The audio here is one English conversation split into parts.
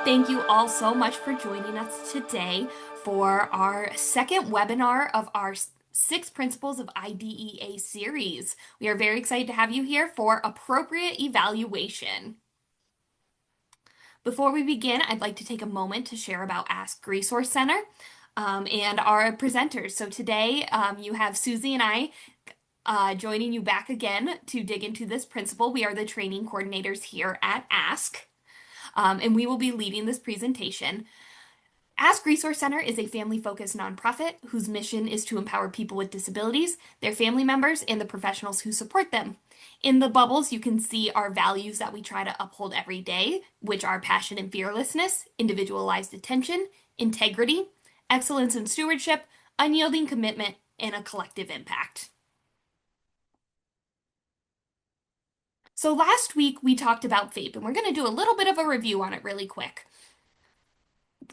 Thank you all so much for joining us today for our second webinar of our Six Principles of IDEA series. We are very excited to have you here for appropriate evaluation. Before we begin, I'd like to take a moment to share about Ask Resource Center and our presenters. So today you have Susie and I joining you back again to dig into this principle. We are the training coordinators here at Ask. And we will be leading this presentation. Ask Resource Center is a family-focused nonprofit whose mission is to empower people with disabilities, their family members, and the professionals who support them. In the bubbles, you can see our values that we try to uphold every day, which are passion and fearlessness, individualized attention, integrity, excellence and stewardship, unyielding commitment, and a collective impact. So last week we talked about FAPE, and we're going to do a little bit of a review on it really quick.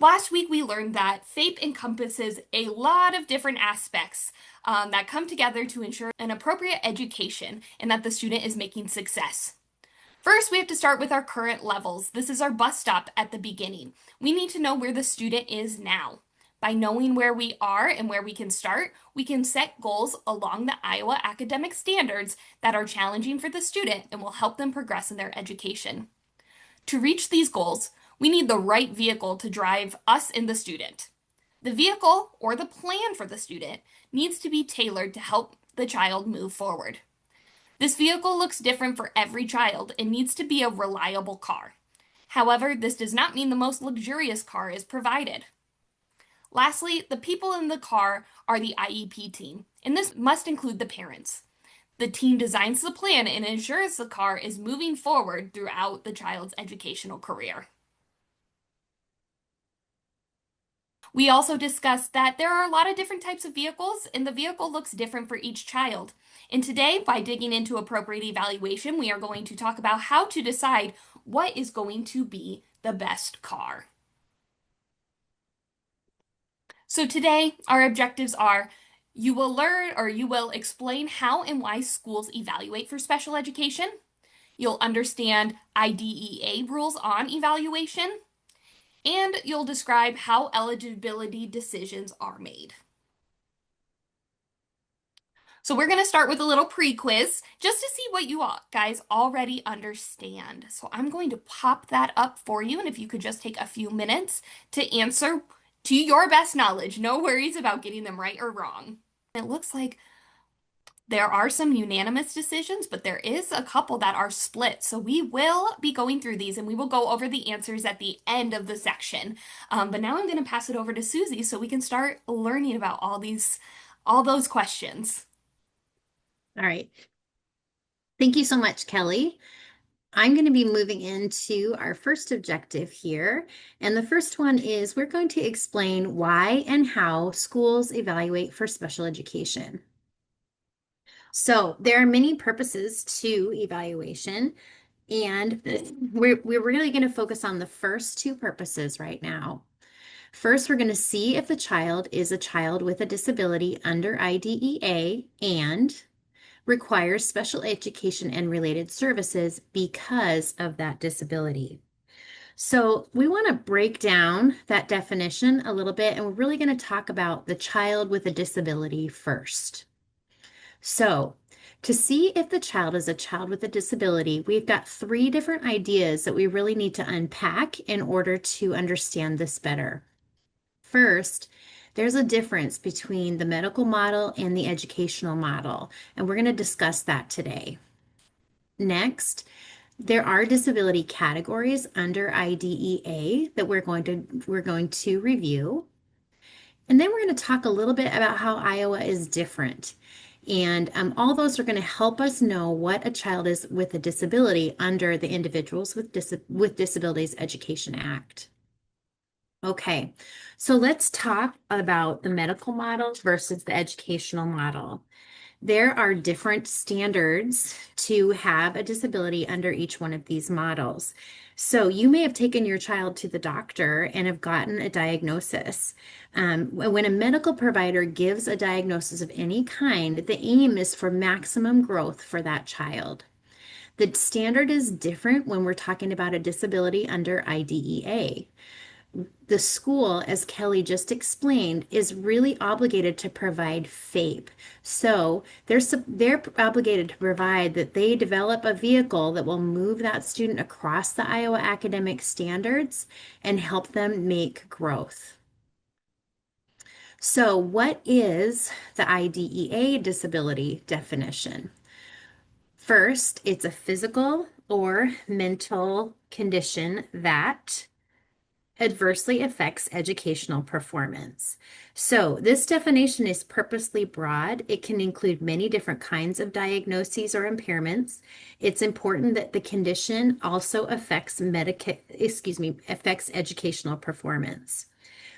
Last week, we learned that FAPE encompasses a lot of different aspects that come together to ensure an appropriate education and that the student is making success. First, we have to start with our current levels. This is our bus stop at the beginning. We need to know where the student is now. By knowing where we are and where we can start, we can set goals along the Iowa academic standards that are challenging for the student and will help them progress in their education. To reach these goals, we need the right vehicle to drive us and the student. The vehicle, or the plan for the student, needs to be tailored to help the child move forward. This vehicle looks different for every child and needs to be a reliable car. However, this does not mean the most luxurious car is provided. Lastly, the people in the car are the IEP team, and this must include the parents. The team designs the plan and ensures the car is moving forward throughout the child's educational career. We also discussed that there are a lot of different types of vehicles, and the vehicle looks different for each child. And today, by digging into appropriate evaluation, we are going to talk about how to decide what is going to be the best car. So today, our objectives are you will learn or you will explain how and why schools evaluate for special education. You'll understand IDEA rules on evaluation. And you'll describe how eligibility decisions are made. So we're going to start with a little pre-quiz just to see what you all guys already understand. So I'm going to pop that up for you, and if you could just take a few minutes to answer to your best knowledge. No worries about getting them right or wrong. It looks like there are some unanimous decisions, but there is a couple that are split. So we will be going through these and we will go over the answers at the end of the section. But now I'm going to pass it over to Susie so we can start learning about all those questions. All right. Thank you so much, Kelly. I'm going to be moving into our first objective here. And the first one is we're going to explain why and how schools evaluate for special education. So there are many purposes to evaluation, and we're really going to focus on the first two purposes right now. First, we're going to see if the child is a child with a disability under IDEA and requires special education and related services because of that disability. So we want to break down that definition a little bit, and we're really going to talk about the child with a disability first. So to see if the child is a child with a disability, we've got three different ideas that we really need to unpack in order to understand this better. First, there's a difference between the medical model and the educational model, and we're going to discuss that today. Next, there are disability categories under IDEA that we're going to review. And then we're going to talk a little bit about how Iowa is different. And all those are going to help us know what a child is with a disability under the Individuals with Disabilities Education Act. Okay, so let's talk about the medical model versus the educational model. There are different standards to have a disability under each one of these models. So you may have taken your child to the doctor and have gotten a diagnosis. When a medical provider gives a diagnosis of any kind, the aim is for maximum growth for that child. The standard is different when we're talking about a disability under IDEA. The school, as Kelly just explained, is really obligated to provide FAPE. So they're obligated to provide that they develop a vehicle that will move that student across the Iowa academic standards and help them make growth. So, what is the IDEA disability definition? First, it's a physical or mental condition that adversely affects educational performance. So, this definition is purposely broad. It can include many different kinds of diagnoses or impairments. It's important that the condition also affects educational performance.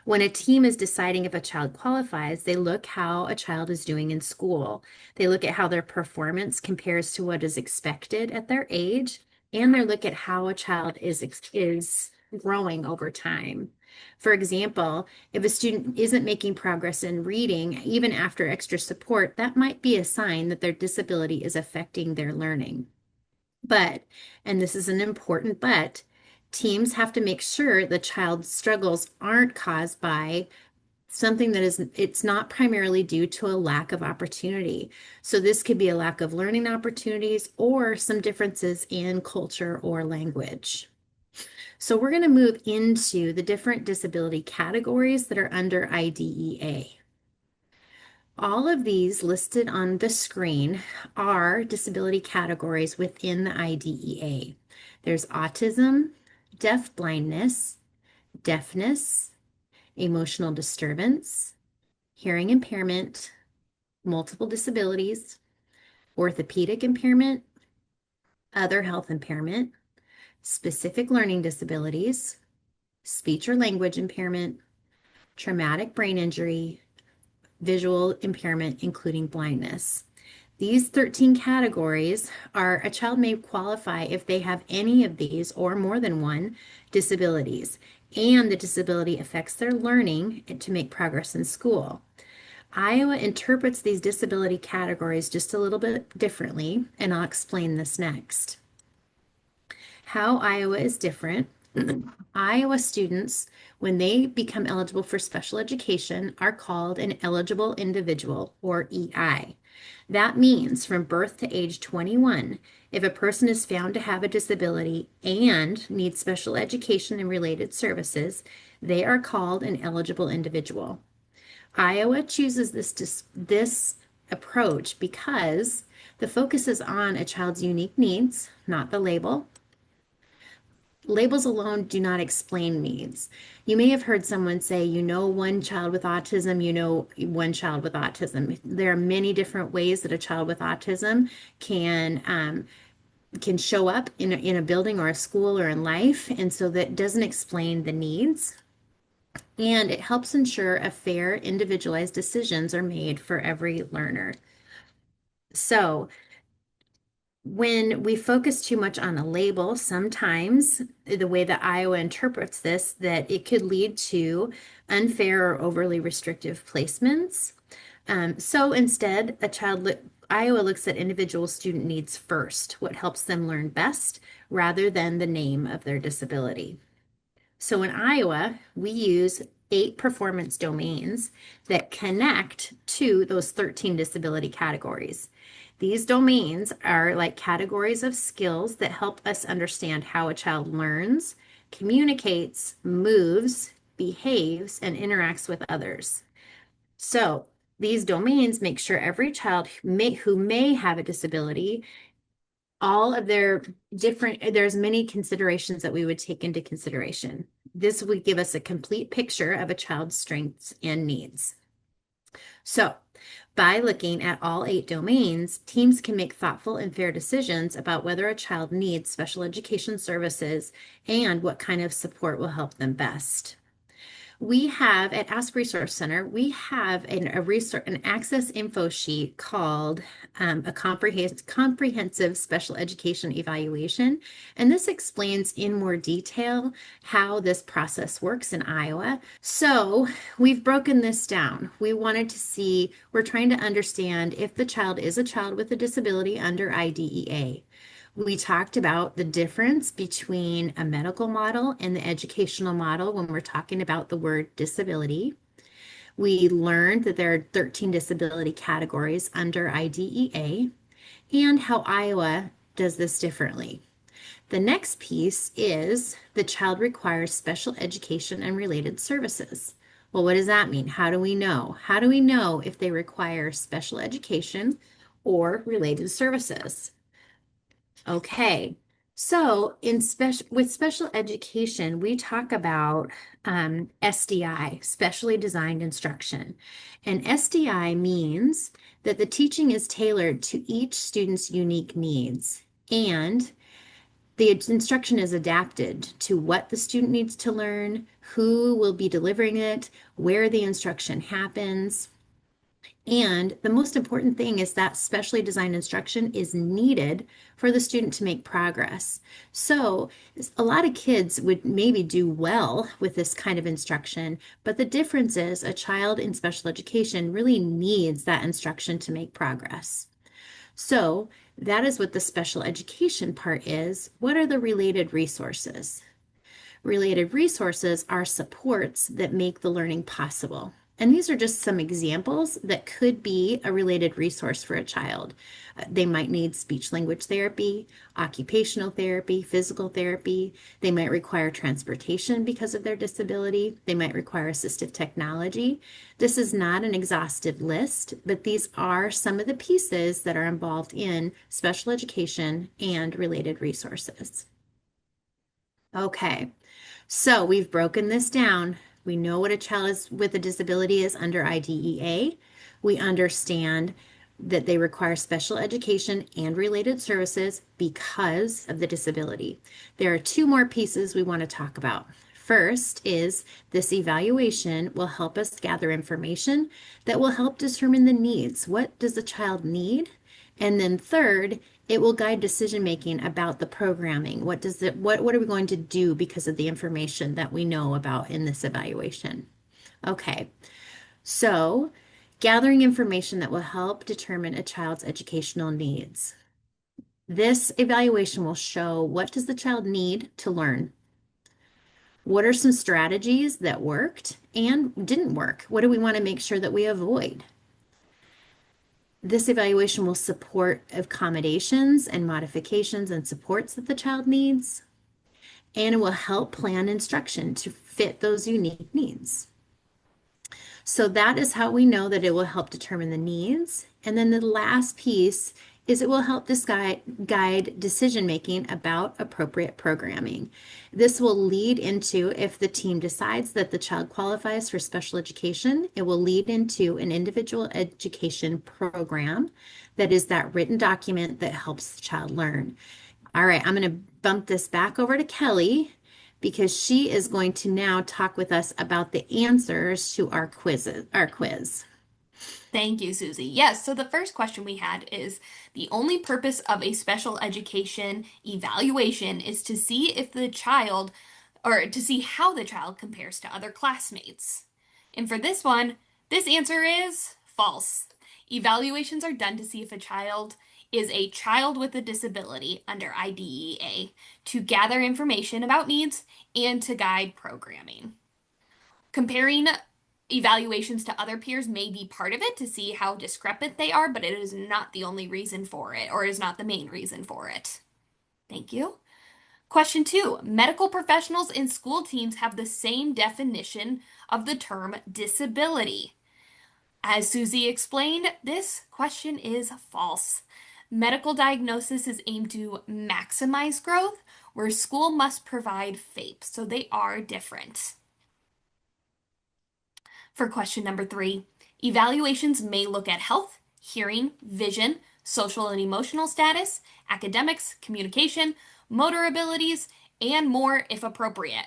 When a team is deciding if a child qualifies, they look how a child is doing in school. They look at how their performance compares to what is expected at their age, and they look at how a child is growing over time. For example, if a student isn't making progress in reading, even after extra support, that might be a sign that their disability is affecting their learning. But, and this is an important but, teams have to make sure the child's struggles aren't caused by something that is, it's not primarily due to a lack of opportunity. So this could be a lack of learning opportunities or some differences in culture or language. So we're going to move into the different disability categories that are under IDEA. All of these listed on the screen are disability categories within the IDEA. There's autism, deafblindness, deafness, emotional disturbance, hearing impairment, multiple disabilities, orthopedic impairment, other health impairment, specific learning disabilities, speech or language impairment, traumatic brain injury, visual impairment, including blindness. These 13 categories are a child may qualify if they have any of these or more than one disabilities, and the disability affects their learning to make progress in school. Iowa interprets these disability categories just a little bit differently, and I'll explain this next. How Iowa is different. Iowa students, when they become eligible for special education, are called an eligible individual or EI. That means from birth to age 21, if a person is found to have a disability and needs special education and related services, they are called an eligible individual. Iowa chooses this approach because the focus is on a child's unique needs, not the label. Labels alone do not explain needs. You may have heard someone say, you know, one child with autism, you know, one child with autism. There are many different ways that a child with autism can show up in a building or a school or in life, and so that doesn't explain the needs. And it helps ensure a fair, individualized decisions are made for every learner. So when we focus too much on a label, sometimes the way that Iowa interprets this, that it could lead to unfair or overly restrictive placements. So instead, Iowa looks at individual student needs first, what helps them learn best, rather than the name of their disability. So in Iowa, we use 8 performance domains that connect to those 13 disability categories. These domains are like categories of skills that help us understand how a child learns, communicates, moves, behaves, and interacts with others. So these domains make sure every child who may have a disability, all of their there's many considerations that we would take into consideration. This would give us a complete picture of a child's strengths and needs. So, by looking at all 8 domains, teams can make thoughtful and fair decisions about whether a child needs special education services and what kind of support will help them best. We have at Ask Resource Center, we have an access info sheet called a comprehensive special education evaluation. And this explains in more detail how this process works in Iowa. So we've broken this down. We're trying to understand if the child is a child with a disability under IDEA. We talked about the difference between a medical model and the educational model when we're talking about the word disability. We learned that there are 13 disability categories under IDEA and how Iowa does this differently. The next piece is the child requires special education and related services. Well, what does that mean? How do we know? How do we know if they require special education or related services? Okay. So with special education, we talk about SDI, specially designed instruction. And SDI means that the teaching is tailored to each student's unique needs. And the instruction is adapted to what the student needs to learn, who will be delivering it, where the instruction happens. And the most important thing is that specially designed instruction is needed for the student to make progress. So, a lot of kids would maybe do well with this kind of instruction, but the difference is a child in special education really needs that instruction to make progress. So, that is what the special education part is. What are the related resources? Related resources are supports that make the learning possible. And these are just some examples that could be a related resource for a child. They might need speech language therapy, occupational therapy, physical therapy. They might require transportation because of their disability. They might require assistive technology. This is not an exhaustive list, but these are some of the pieces that are involved in special education and related resources. Okay. So we've broken this down. We know what a child with a disability is under IDEA. We understand that they require special education and related services because of the disability. There are two more pieces we want to talk about. First is this evaluation will help us gather information that will help determine the needs. What does the child need? And then third, it will guide decision making about the programming. What are we going to do because of the information that we know about in this evaluation? Okay, so gathering information that will help determine a child's educational needs. This evaluation will show what does the child need to learn? What are some strategies that worked and didn't work? What do we want to make sure that we avoid? This evaluation will support accommodations and modifications and supports that the child needs, and it will help plan instruction to fit those unique needs. So that is how we know that it will help determine the needs. And then the last piece is it will help this guide decision making about appropriate programming. This will lead into, if the team decides that the child qualifies for special education, it will lead into an individual education program that is that written document that helps the child learn. All right, I'm going to bump this back over to Kelly because she is going to now talk with us about the answers to our quiz. Thank you, Susie. Yes, so the first question we had is the only purpose of a special education evaluation is to see if the child, or to see how the child compares to other classmates. And for this one, this answer is false. Evaluations are done to see if a child is a child with a disability under IDEA, to gather information about needs and to guide programming. Comparing evaluations to other peers may be part of it to see how discrepant they are, but it is not the only reason for it, or is not the main reason for it. Thank you. Question two, medical professionals and school teams have the same definition of the term disability. As Susie explained, this question is false. Medical diagnosis is aimed to maximize growth, where school must provide FAPE, so they are different. For question number three, evaluations may look at health, hearing, vision, social and emotional status, academics, communication, motor abilities, and more if appropriate.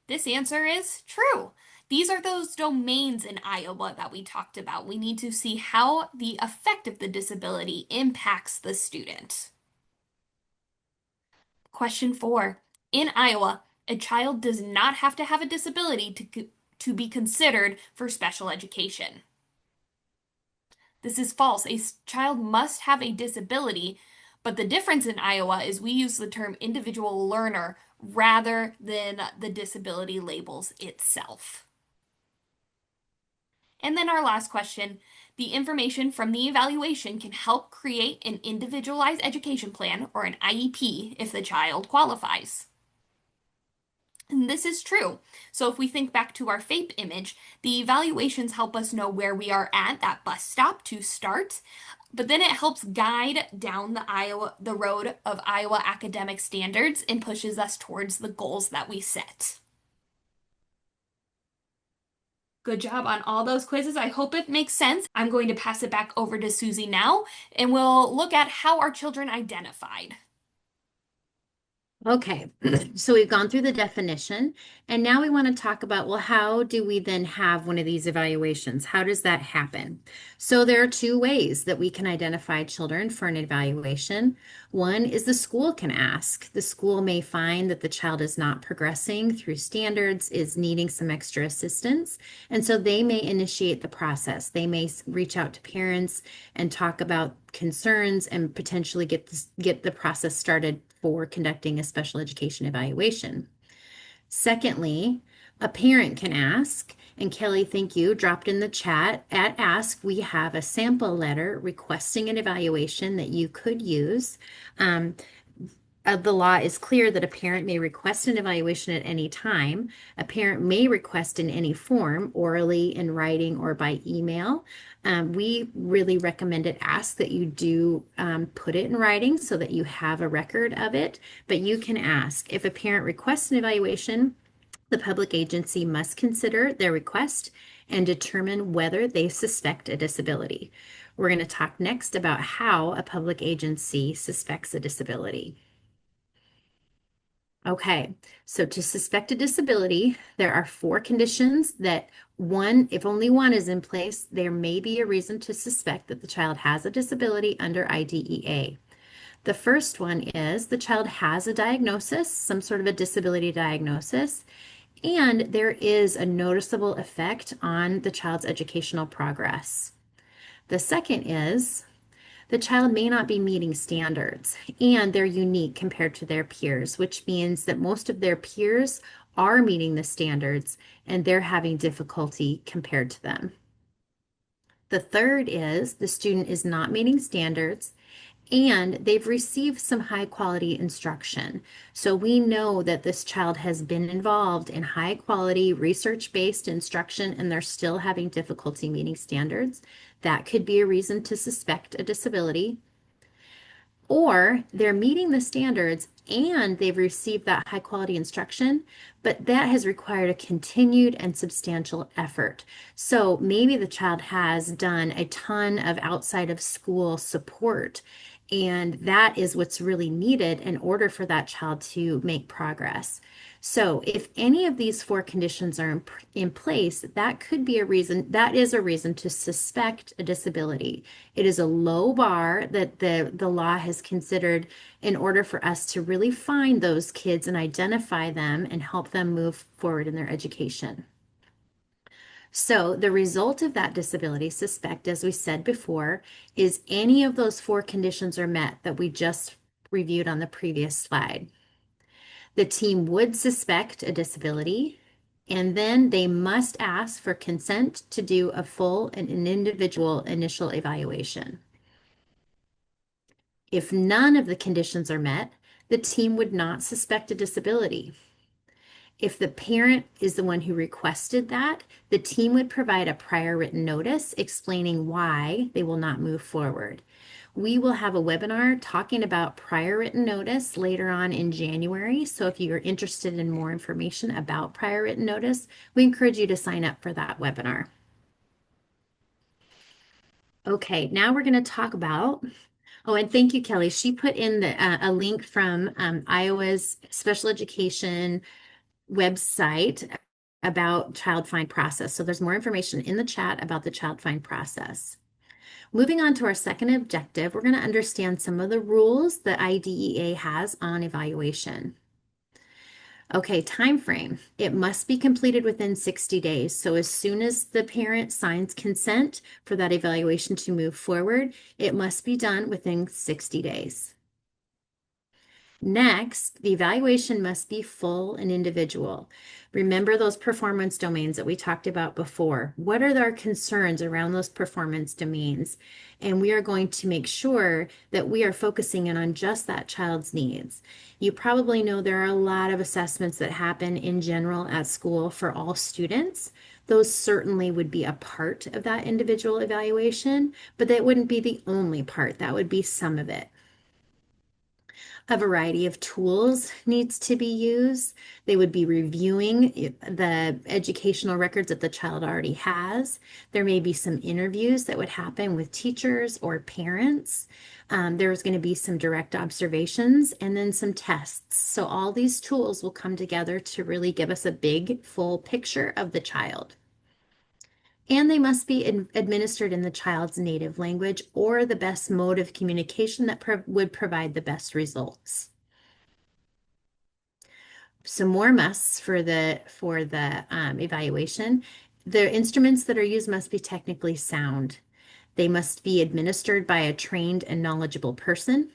This answer is true. These are those domains in Iowa that we talked about. We need to see how the effect of the disability impacts the student. Question four. In Iowa, a child does not have to have a disability to be considered for special education. This is false. A child must have a disability, But the difference in Iowa is we use the term individual learner rather than the disability labels itself. And then our last question, the information from the evaluation can help create an individualized education plan or an IEP if the child qualifies. And this is true. So if we think back to our FAPE image, the evaluations help us know where we are at that bus stop to start, but then it helps guide down the road of Iowa academic standards and pushes us towards the goals that we set. Good job on all those quizzes. I hope it makes sense. I'm going to pass it back over to Susie now, and we'll look at how our children identified. Okay, so we've gone through the definition, and now we want to talk about, well, how do we then have one of these evaluations? How does that happen? So there are two ways that we can identify children for an evaluation. One is the school can ask. The school may find that the child is not progressing through standards, is needing some extra assistance, and so they may initiate the process. They may reach out to parents and talk about concerns and potentially get the process started for conducting a special education evaluation. Secondly, a parent can ask, and Kelly, thank you, dropped in the chat at Ask, we have a sample letter requesting an evaluation that you could use. The law is clear that a parent may request an evaluation at any time. A parent may request in any form, orally, in writing, or by email. We really recommend it ask that you do put it in writing so that you have a record of it, but you can ask. If a parent requests an evaluation, the public agency must consider their request and determine whether they suspect a disability. We're going to talk next about how a public agency suspects a disability. Okay, so to suspect a disability, there are four conditions that one, if only one is in place, there may be a reason to suspect that the child has a disability under IDEA. The first one is the child has a diagnosis, some sort of a disability diagnosis, and there is a noticeable effect on the child's educational progress. The second is the child may not be meeting standards and they're unique compared to their peers, which means that most of their peers are meeting the standards and they're having difficulty compared to them. The third is the student is not meeting standards and they've received some high quality instruction. So we know that this child has been involved in high quality research-based instruction and they're still having difficulty meeting standards. That could be a reason to suspect a disability. Or they're meeting the standards and they've received that high quality instruction, but that has required a continued and substantial effort. So maybe the child has done a ton of outside of school support, and that is what's really needed in order for that child to make progress. So if any of these four conditions are in place, that could be a reason, that is a reason to suspect a disability. It is a low bar that the law has considered in order for us to really find those kids and identify them and help them move forward in their education. So the result of that disability suspect, as we said before, is any of those four conditions are met that we just reviewed on the previous slide. The team would suspect a disability, and then they must ask for consent to do a full and an individual initial evaluation. If none of the conditions are met, the team would not suspect a disability. If the parent is the one who requested that, the team would provide a prior written notice explaining why they will not move forward. We will have a webinar talking about prior written notice later on in January. So if you're interested in more information about prior written notice, we encourage you to sign up for that webinar. Okay, now we're going to talk about, oh, and thank you, Kelly. She put in a link from Iowa's special education website about child find process. So there's more information in the chat about the child find process. Moving on to our second objective, we're going to understand some of the rules that IDEA has on evaluation. Okay, time frame. It must be completed within 60 days. So as soon as the parent signs consent for that evaluation to move forward, it must be done within 60 days. Next, the evaluation must be full and individual. Remember those performance domains that we talked about before. What are our concerns around those performance domains? And we are going to make sure that we are focusing in on just that child's needs. You probably know there are a lot of assessments that happen in general at school for all students. Those certainly would be a part of that individual evaluation, but that wouldn't be the only part. That would be some of it. A variety of tools needs to be used. They would be reviewing the educational records that the child already has. There may be some interviews that would happen with teachers or parents. There's going to be some direct observations and then some tests. So all these tools will come together to really give us a big, full picture of the child. And they must be administered in the child's native language or the best mode of communication that would provide the best results. Some more musts for the evaluation. The instruments that are used must be technically sound. They must be administered by a trained and knowledgeable person.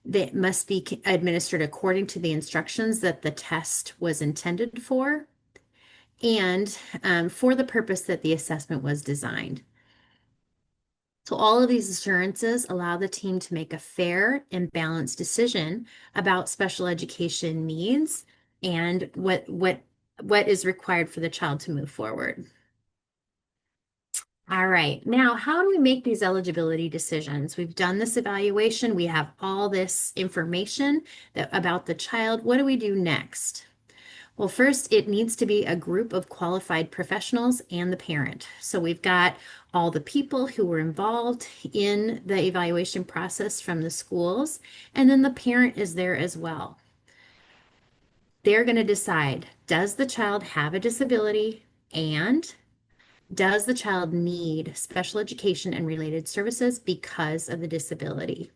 They must be administered according to the instructions that the test was intended for and for the purpose that the assessment was designed. So all of these assurances allow the team to make a fair and balanced decision about special education needs and what is required for the child to move forward. All right, now how do we make these eligibility decisions? We've done this evaluation, we have all this information about the child. What do we do next? Well, first, it needs to be a group of qualified professionals and the parent. So we've got all the people who were involved in the evaluation process from the schools, and then the parent is there as well. They're going to decide, does the child have a disability and does the child need special education and related services because of the disability?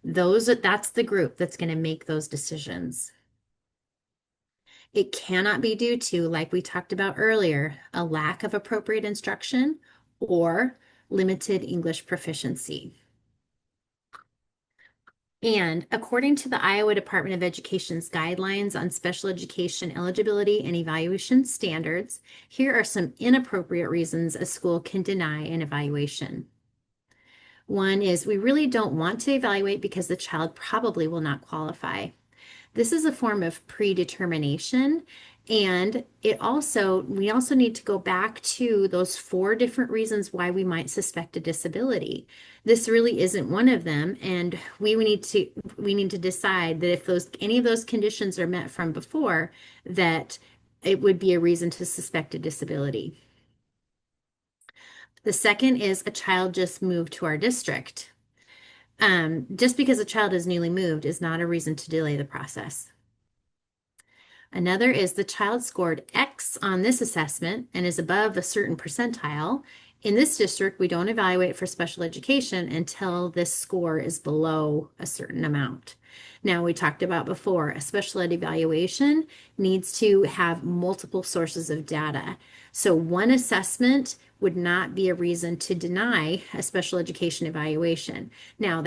That's the group that's going to make those decisions. It cannot be due to, like we talked about earlier, a lack of appropriate instruction or limited English proficiency. And according to the Iowa Department of Education's guidelines on special education eligibility and evaluation standards, here are some inappropriate reasons a school can deny an evaluation. One is we really don't want to evaluate because the child probably will not qualify. This is a form of predetermination. And we also need to go back to those 4 different reasons why we might suspect a disability. This really isn't one of them. And we need to decide that if any of those conditions are met from before, that it would be a reason to suspect a disability. The second is a child just moved to our district. Just because a child is newly moved is not a reason to delay the process. Another is the child scored X on this assessment and is above a certain percentile. In this district, we don't evaluate for special education until this score is below a certain amount. Now, we talked about before, a special ed evaluation needs to have multiple sources of data. So one assessment would not be a reason to deny a special education evaluation. Now,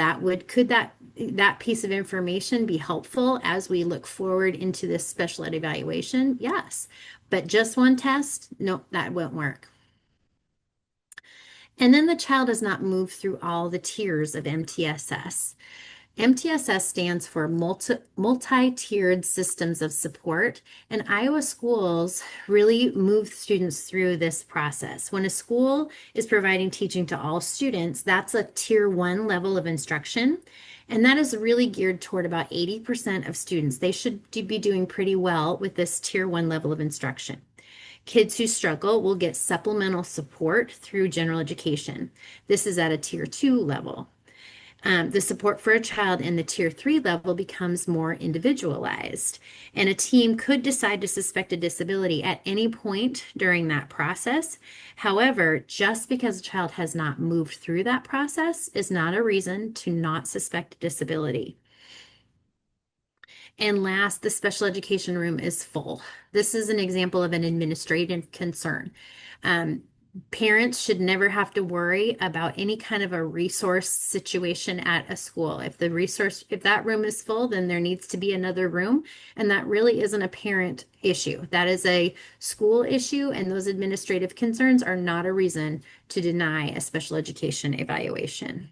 could that piece of information be helpful as we look forward into this special ed evaluation? Yes, but just one test, no, that won't work. And then the child has not moved through all the tiers of MTSS. MTSS stands for multi-tiered systems of support, and Iowa schools really move students through this process. When a school is providing teaching to all students, that's a tier 1 level of instruction, and that is really geared toward about 80% of students. They should be doing pretty well with this tier 1 level of instruction. Kids who struggle will get supplemental support through general education. This is at a tier 2 level. The support for a child in the tier 3 level becomes more individualized, and a team could decide to suspect a disability at any point during that process. However, just because a child has not moved through that process is not a reason to not suspect a disability. And last, the special education room is full. This is an example of an administrative concern. Parents should never have to worry about any kind of a resource situation at a school. If that room is full, then there needs to be another room. And that really isn't a parent issue. That is a school issue, and those administrative concerns are not a reason to deny a special education evaluation.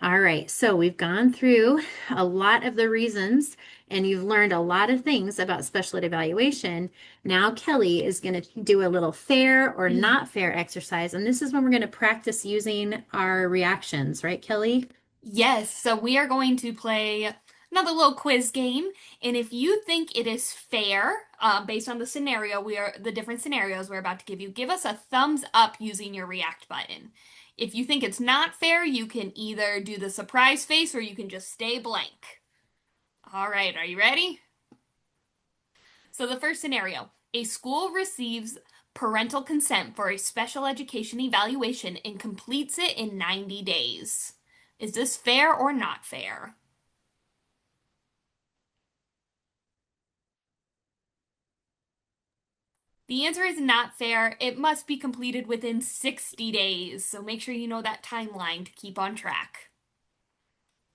All right, so we've gone through a lot of the reasons and you've learned a lot of things about special ed evaluation. Now Kelly is going to do a little fair or not fair exercise, and this is when we're going to practice using our reactions, right, Kelly? Yes, so we are going to play another little quiz game, and if you think it is fair, based on the different scenarios we're about to give you, give us a thumbs up using your react button. If you think it's not fair, you can either do the surprise face or you can just stay blank. All right, are you ready? So the first scenario, a school receives parental consent for a special education evaluation and completes it in 90 days. Is this fair or not fair? The answer is not fair. It must be completed within 60 days. So make sure you know that timeline to keep on track.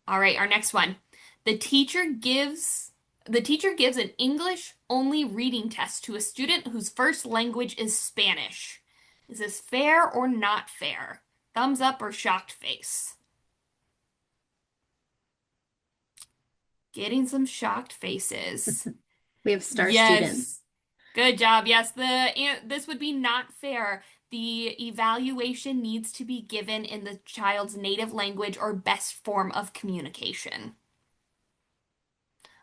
All right, our next one. The teacher gives the teacher gives an English only reading test to a student whose first language is Spanish. Is this fair or not fair? Thumbs up or shocked face? Getting some shocked faces. We have star students. Yes. Good job. Yes, this would be not fair. The evaluation needs to be given in the child's native language or best form of communication.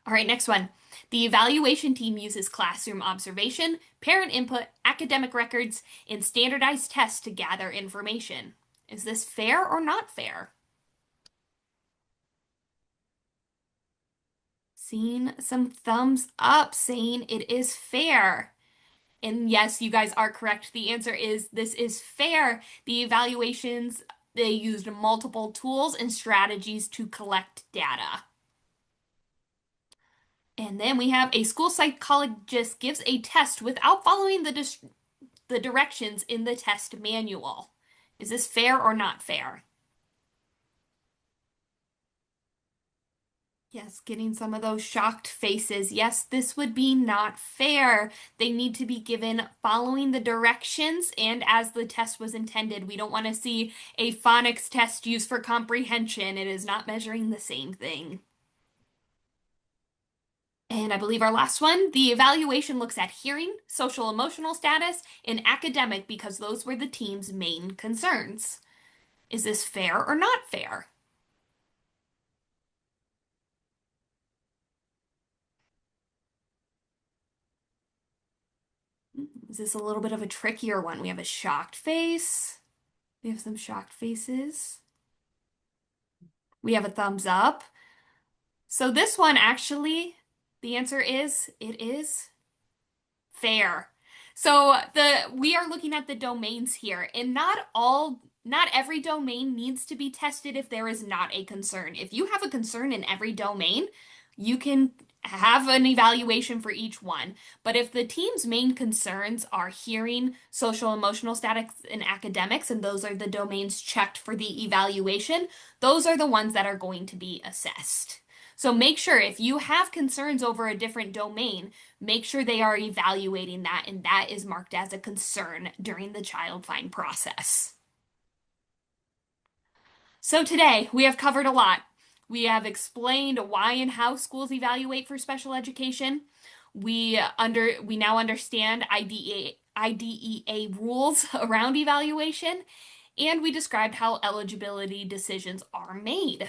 All right, next one. The evaluation team uses classroom observation, parent input, academic records, and standardized tests to gather information. Is this fair or not fair? Seeing some thumbs up saying it is fair. And yes, you guys are correct. The answer is this is fair. The evaluations, they used multiple tools and strategies to collect data. And then we have a school psychologist gives a test without following the directions in the test manual. Is this fair or not fair? Yes, getting some of those shocked faces. Yes, this would be not fair. They need to be given following the directions and as the test was intended. We don't want to see a phonics test used for comprehension. It is not measuring the same thing. And I believe our last one, the evaluation looks at hearing, social emotional status, and academic because those were the team's main concerns. Is this fair or not fair? Is this a little bit of a trickier one? We have a shocked face. We have some shocked faces. We have a thumbs up. So this one actually, the answer is it is fair. So the we are looking at the domains here, and not every domain needs to be tested if there is not a concern. If you have a concern in every domain, you can have an evaluation for each one. But if the team's main concerns are hearing, social emotional status, and academics, and those are the domains checked for the evaluation, those are the ones that are going to be assessed. So make sure if you have concerns over a different domain, make sure they are evaluating that and that is marked as a concern during the child find process. So today we have covered a lot. We have explained why and how schools evaluate for special education. We now understand IDEA rules around evaluation, and we described how eligibility decisions are made.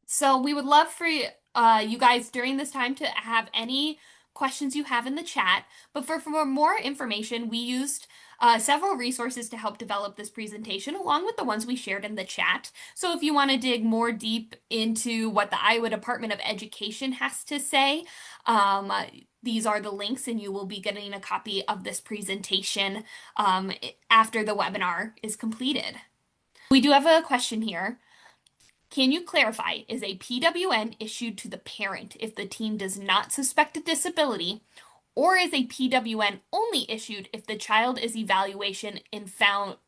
So we would love for you guys during this time to have any questions you have in the chat. But for more information, we used several resources to help develop this presentation, along with the ones we shared in the chat. So if you want to dig more deep into what the Iowa Department of Education has to say, um, these are the links, and you will be getting a copy of this presentation after the webinar is completed. We do have a question here. Can you clarify, is a PWN issued to the parent if the team does not suspect a disability Or is a PWN only issued if the child is evaluation and found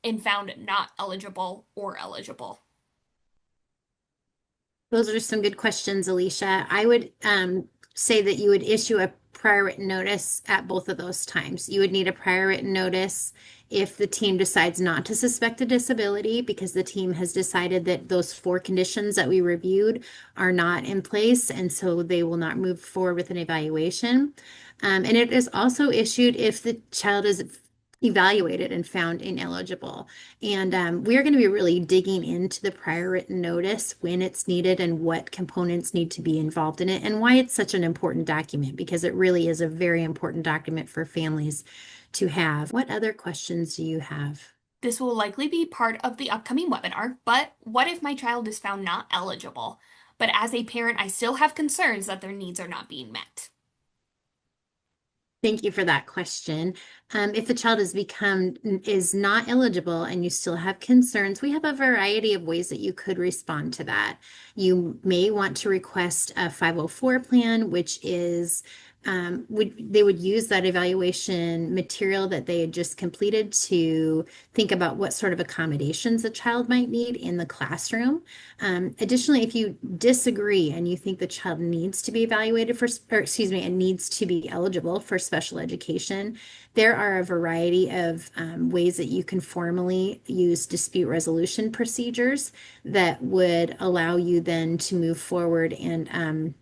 not eligible or eligible? Those are some good questions, Alicia. I would say that you would issue a prior written notice at both of those times. You would need a prior written notice if the team decides not to suspect a disability because the team has decided that those four conditions that we reviewed are not in place, and so they will not move forward with an evaluation. And it is also issued if the child is evaluated and found ineligible. And we're going to be really digging into the prior written notice when it's needed and what components need to be involved in it and why it's such an important document because it really is a very important document for families to have. What other questions do you have? This will likely be part of the upcoming webinar, but what if my child is found not eligible? But as a parent, I still have concerns that their needs are not being met. Thank you for that question. If the child is not eligible and you still have concerns, we have a variety of ways that you could respond to that. You may want to request a 504 plan, which is they would use that evaluation material that they had just completed to think about what sort of accommodations a child might need in the classroom. Additionally, if you disagree and you think the child needs to be evaluated for, or excuse me, and needs to be eligible for special education, there are a variety of ways that you can formally use dispute resolution procedures that would allow you then to move forward and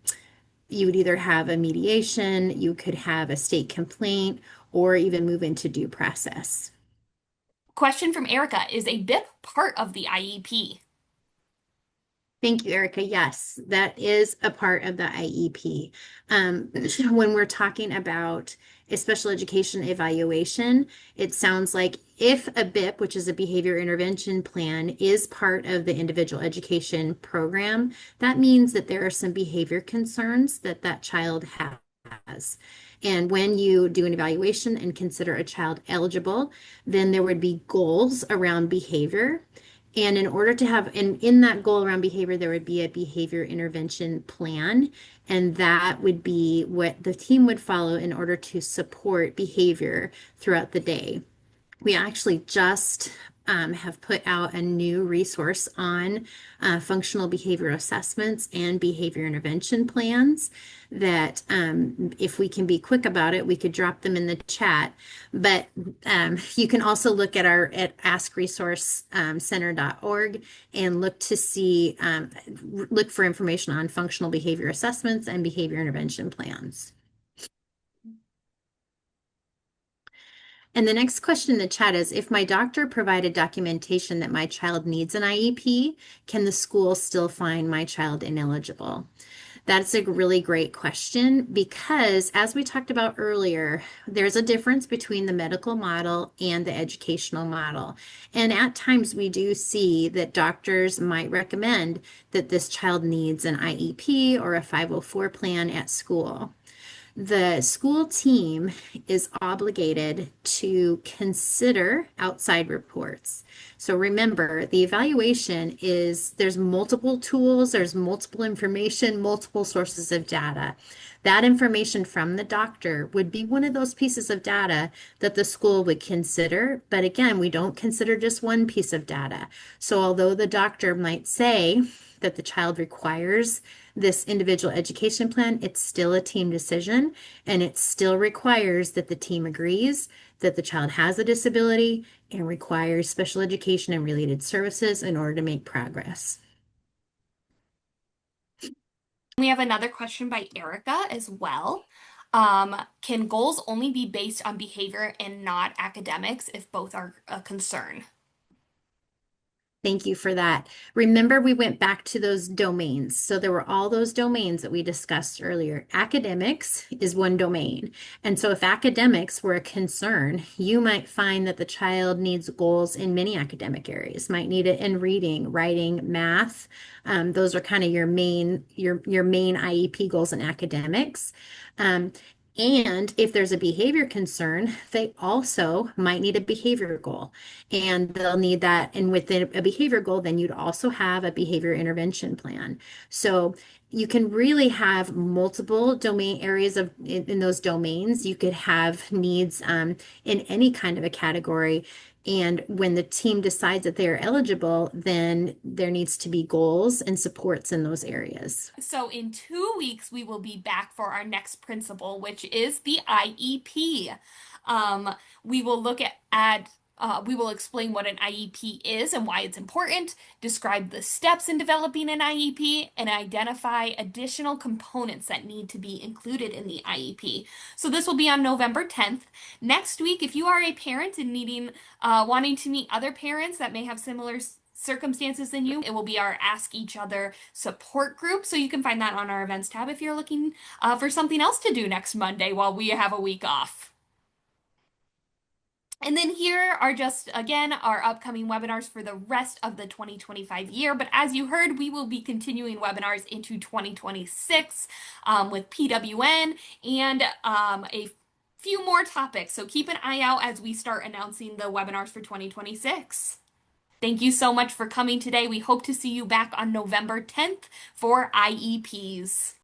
you would either have a mediation, you could have a state complaint, or even move into due process. Question from Erica: is a BIP part of the IEP? Thank you, Erica. Yes, that is a part of the IEP. When we're talking about a special education evaluation, it sounds like if a BIP, which is a behavior intervention plan, is part of the individual education program, that means that there are some behavior concerns that that child has. And when you do an evaluation and consider a child eligible, then there would be goals around behavior. And in order to have, and in that goal around behavior, there would be a behavior intervention plan. And that would be what the team would follow in order to support behavior throughout the day. We actually just have put out a new resource on functional behavior assessments and behavior intervention plans that if we can be quick about it, we could drop them in the chat. But you can also look at our at askresourcecenter.org and look to see, look for information on functional behavior assessments and behavior intervention plans. And the next question in the chat is, if my doctor provided documentation that my child needs an IEP, can the school still find my child ineligible? That's a really great question because, as we talked about earlier, there's a difference between the medical model and the educational model. And at times we do see that doctors might recommend that this child needs an IEP or a 504 plan at school. The school team is obligated to consider outside reports. So remember, the evaluation is there's multiple tools, there's multiple information, multiple sources of data. That information from the doctor would be one of those pieces of data that the school would consider. But again, we don't consider just one piece of data. So although the doctor might say that the child requires this individual education plan, it's still a team decision, and it still requires that the team agrees that the child has a disability and requires special education and related services in order to make progress. We have another question by Erica as well. Can goals only be based on behavior and not academics if both are a concern? Thank you for that. Remember, we went back to those domains. So there were all those domains that we discussed earlier. Academics is one domain. And so if academics were a concern, you might find that the child needs goals in many academic areas, might need it in reading, writing, math. Those are kind of your main IEP goals in academics. And if there's a behavior concern, they also might need a behavior goal. And they'll need that. And within a behavior goal, then you'd also have a behavior intervention plan. So you can really have multiple domain areas in those domains. You could have needs in any kind of a category. And when the team decides that they are eligible, then there needs to be goals and supports in those areas. So in 2 weeks, we will be back for our next principle, which is the IEP. Um, we will look we will explain what an IEP is and why it's important, describe the steps in developing an IEP, and identify additional components that need to be included in the IEP. So this will be on November 10th. Next week, if you are a parent and wanting to meet other parents that may have similar circumstances than you, it will be our Ask Each Other support group. So you can find that on our events tab if you're looking for something else to do next Monday while we have a week off. And then here are just, again, our upcoming webinars for the rest of the 2025 year. But as you heard, we will be continuing webinars into 2026 with PWN and a few more topics. So keep an eye out as we start announcing the webinars for 2026. Thank you so much for coming today. We hope to see you back on November 10th for IEPs.